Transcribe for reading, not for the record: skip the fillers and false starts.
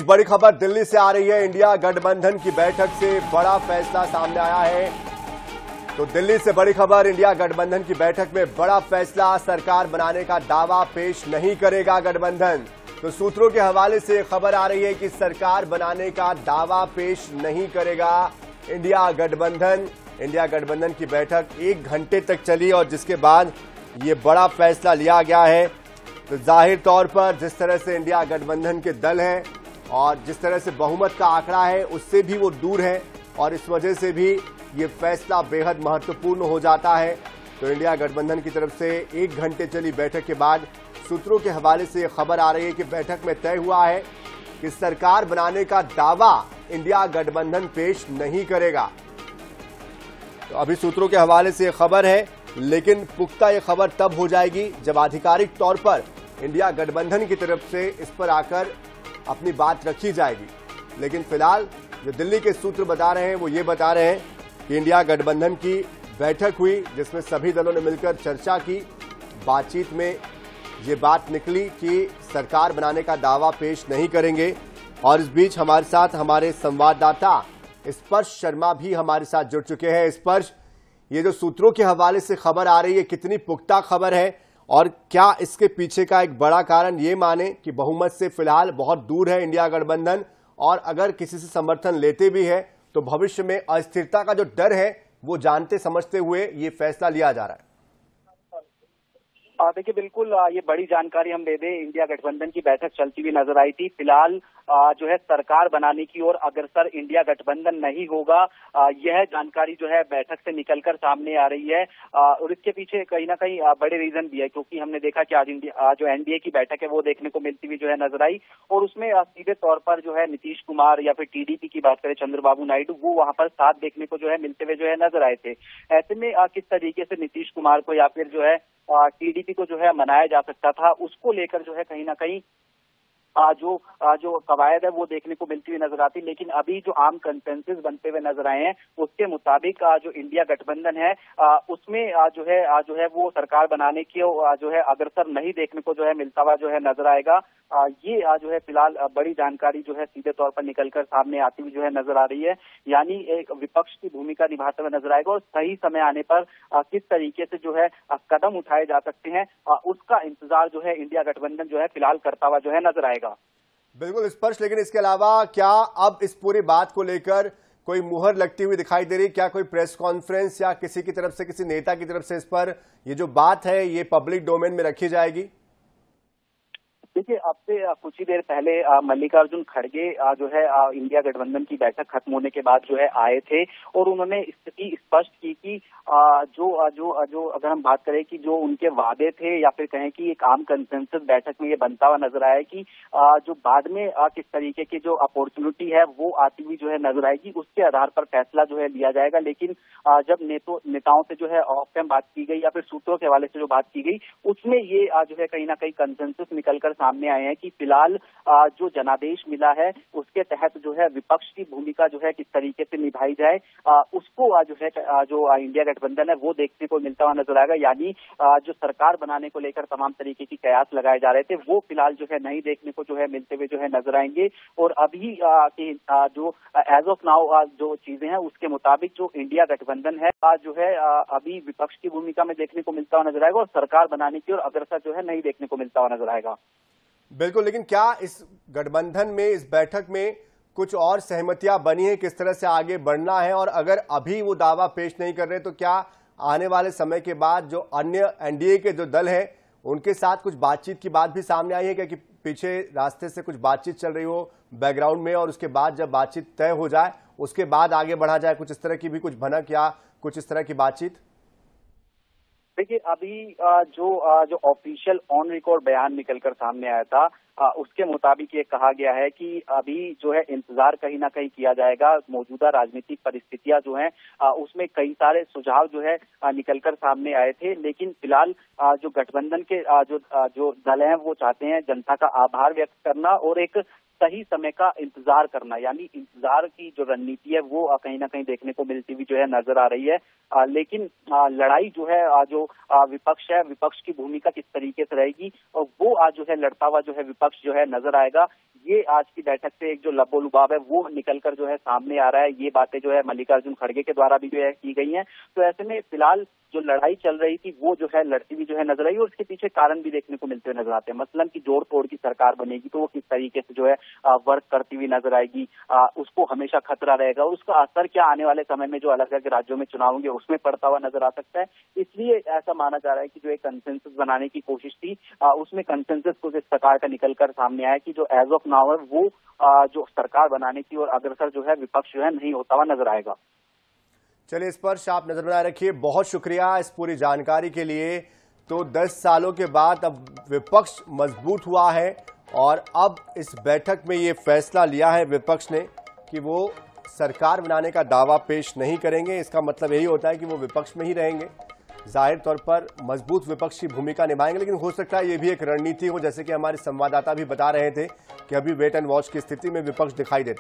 बड़ी खबर दिल्ली से आ रही है। इंडिया गठबंधन की बैठक से बड़ा फैसला सामने आया है। तो दिल्ली से बड़ी खबर, इंडिया गठबंधन की बैठक में बड़ा फैसला, सरकार बनाने का दावा पेश नहीं करेगा गठबंधन। तो सूत्रों के हवाले से खबर आ रही है कि सरकार बनाने का दावा पेश नहीं करेगा इंडिया गठबंधन। इंडिया गठबंधन की बैठक 1 घंटे तक चली और जिसके बाद ये बड़ा फैसला लिया गया है। तो जाहिर तौर पर जिस तरह से इंडिया गठबंधन के दल हैं और जिस तरह से बहुमत का आंकड़ा है उससे भी वो दूर है और इस वजह से भी ये फैसला बेहद महत्वपूर्ण हो जाता है। तो इंडिया गठबंधन की तरफ से 1 घंटे चली बैठक के बाद सूत्रों के हवाले से खबर आ रही है कि बैठक में तय हुआ है कि सरकार बनाने का दावा इंडिया गठबंधन पेश नहीं करेगा। तो अभी सूत्रों के हवाले से खबर है, लेकिन पुख्ता ये खबर तब हो जाएगी जब आधिकारिक तौर पर इंडिया गठबंधन की तरफ से इस पर आकर अपनी बात रखी जाएगी। लेकिन फिलहाल जो दिल्ली के सूत्र बता रहे हैं वो ये बता रहे हैं कि इंडिया गठबंधन की बैठक हुई जिसमें सभी दलों ने मिलकर चर्चा की। बातचीत में ये बात निकली कि सरकार बनाने का दावा पेश नहीं करेंगे। और इस बीच हमारे साथ हमारे संवाददाता स्पर्श शर्मा भी हमारे साथ जुड़ चुके हैं। स्पर्श, ये जो सूत्रों के हवाले से खबर आ रही है कितनी पुख्ता खबर है और क्या इसके पीछे का एक बड़ा कारण ये माने कि बहुमत से फिलहाल बहुत दूर है इंडिया गठबंधन और अगर किसी से समर्थन लेते भी है तो भविष्य में अस्थिरता का जो डर है वो जानते समझते हुए ये फैसला लिया जा रहा है। देखिए, बिल्कुल ये बड़ी जानकारी हम दे दें। इंडिया गठबंधन की बैठक चलती हुई नजर आई थी। फिलहाल जो है सरकार बनाने की ओर अग्रसर इंडिया गठबंधन नहीं होगा, यह जानकारी जो है बैठक से निकलकर सामने आ रही है। और इसके पीछे कहीं ना कहीं बड़े रीजन भी है, क्योंकि हमने देखा कि आज जो एनडीए की बैठक है वो देखने को मिलती हुई जो है नजर आई और उसमें सीधे तौर पर जो है नीतीश कुमार या फिर टीडीपी की बात करें चंद्रबाबू नायडू, वो वहां पर साथ देखने को जो है मिलते हुए जो है नजर आए थे। ऐसे में किस तरीके से नीतीश कुमार को या फिर जो है टीडीपी को जो है मनाया जा सकता था, उसको लेकर जो है कहीं ना कहीं जो कवायद है वो देखने को मिलती हुई नजर आती। लेकिन अभी जो आम कंसेंसस बनते हुए नजर आए हैं उसके मुताबिक जो इंडिया गठबंधन है उसमें जो है वो सरकार बनाने की जो है अग्रसर नहीं देखने को जो है मिलता हुआ जो है नजर आएगा। ये जो है फिलहाल बड़ी जानकारी जो है सीधे तौर पर निकलकर सामने आती हुई जो है नजर आ रही है। यानी एक विपक्ष की भूमिका निभाते हुए नजर आएगा और सही समय आने पर किस तरीके से जो है कदम उठाए जा सकते हैं उसका इंतजार जो है इंडिया गठबंधन जो है फिलहाल करता हुआ जो है नजर आएगा। बिल्कुल स्पर्श, लेकिन इसके अलावा क्या अब इस पूरी बात को लेकर कोई मुहर लगती हुई दिखाई दे रही? क्या कोई प्रेस कॉन्फ्रेंस या किसी की तरफ से, किसी नेता की तरफ से इस पर ये जो बात है ये पब्लिक डोमेन में रखी जाएगी? देखिए, अब से कुछ ही देर पहले मल्लिकार्जुन खड़गे जो है इंडिया गठबंधन की बैठक खत्म होने के बाद जो है आए थे और उन्होंने स्थिति स्पष्ट की कि जो अगर हम बात करें कि जो उनके वादे थे या फिर कहें कि एक आम कंसेंसस बैठक में ये बनता हुआ नजर आया कि जो बाद में किस तरीके की जो अपॉर्चुनिटी है वो आती हुई जो है नजर आएगी, उसके आधार पर फैसला जो है लिया जाएगा। लेकिन जब नेताओं से जो है ऑफ टाइम बात की गई या फिर सूत्रों के हवाले से जो बात की गई उसमें ये जो है कहीं ना कहीं कंसेंसस निकलकर सामने आए हैं कि फिलहाल जो जनादेश मिला है उसके तहत जो है विपक्ष की भूमिका जो है किस तरीके से निभाई जाए उसको जो है जो इंडिया गठबंधन है वो देखने को मिलता हुआ नजर आएगा। यानी जो सरकार बनाने को लेकर तमाम तरीके की कयास लगाए जा रहे थे वो फिलहाल जो है नहीं देखने को जो है मिलते हुए जो है नजर आएंगे। और अभी जो एज ऑफ नाउ जो चीजें हैं उसके मुताबिक जो इंडिया गठबंधन है जो है अभी विपक्ष की भूमिका में देखने को मिलता हुआ नजर आएगा और सरकार बनाने की ओर अग्रसर जो है नहीं देखने को मिलता हुआ नजर आएगा। बिल्कुल, लेकिन क्या इस गठबंधन में, इस बैठक में कुछ और सहमतियां बनी है, किस तरह से आगे बढ़ना है? और अगर अभी वो दावा पेश नहीं कर रहे तो क्या आने वाले समय के बाद जो अन्य एनडीए के जो दल हैं उनके साथ कुछ बातचीत की बात भी सामने आई है क्या, कि पीछे रास्ते से कुछ बातचीत चल रही हो बैकग्राउंड में और उसके बाद जब बातचीत तय हो जाए उसके बाद आगे बढ़ा जाए? कुछ इस तरह की भी कुछ भनक या कुछ इस तरह की बातचीत? देखिए, अभी जो ऑफिशियल ऑन रिकॉर्ड बयान निकलकर सामने आया था उसके मुताबिक ये कहा गया है कि अभी जो है इंतजार कहीं ना कहीं किया जाएगा। मौजूदा राजनीतिक परिस्थितियां जो हैं उसमें कई सारे सुझाव जो है निकलकर सामने आए थे। लेकिन फिलहाल जो गठबंधन के जो दल हैं वो चाहते हैं जनता का आभार व्यक्त करना और एक सही समय का इंतजार करना, यानी इंतजार की जो रणनीति है वो कहीं ना कहीं देखने को मिलती हुई जो है नजर आ रही है। लेकिन लड़ाई जो है जो विपक्ष है, विपक्ष की भूमिका किस तरीके से रहेगी और वो आज जो है लड़ता हुआ जो है विपक्ष जो है नजर आएगा। ये आज की बैठक से एक जो लबोलुबाव है वो निकलकर जो है सामने आ रहा है। ये बातें जो है मल्लिकार्जुन खड़गे के द्वारा भी जो है की गई हैं। तो ऐसे में फिलहाल जो लड़ाई चल रही थी वो जो है लड़ती हुई जो है नजर आई और उसके पीछे कारण भी देखने को मिलते हुए नजर आते हैं। मसलन की जोड़ तोड़ की सरकार बनेगी तो वो किस तरीके से जो है वर्क करती हुई नजर आएगी, उसको हमेशा खतरा रहेगा और उसका असर क्या आने वाले समय में जो अलग अलग राज्यों में चुनाव होंगे उसमें पड़ता हुआ नजर आ सकता है। इसलिए ऐसा माना जा रहा है कि जो एक कंसेंसस बनाने की कोशिश थी उसमें कंसेंसस कुछ इस प्रकार का निकलकर सामने आया कि जो एज ऑफ नाउ है वो जो सरकार बनाने की और अग्रसर जो है विपक्ष जो है नहीं होता हुआ नजर आएगा। चलिए, इस पर आप नजर बनाए रखिए। बहुत शुक्रिया इस पूरी जानकारी के लिए। तो 10 सालों के बाद अब विपक्ष मजबूत हुआ है और अब इस बैठक में ये फैसला लिया है विपक्ष ने कि वो सरकार बनाने का दावा पेश नहीं करेंगे। इसका मतलब यही होता है कि वो विपक्ष में ही रहेंगे। जाहिर तौर पर मजबूत विपक्ष की भूमिका निभाएंगे, लेकिन हो सकता है ये भी एक रणनीति हो, जैसे कि हमारे संवाददाता भी बता रहे थे कि अभी वेट एंड वॉच की स्थिति में विपक्ष दिखाई देता है।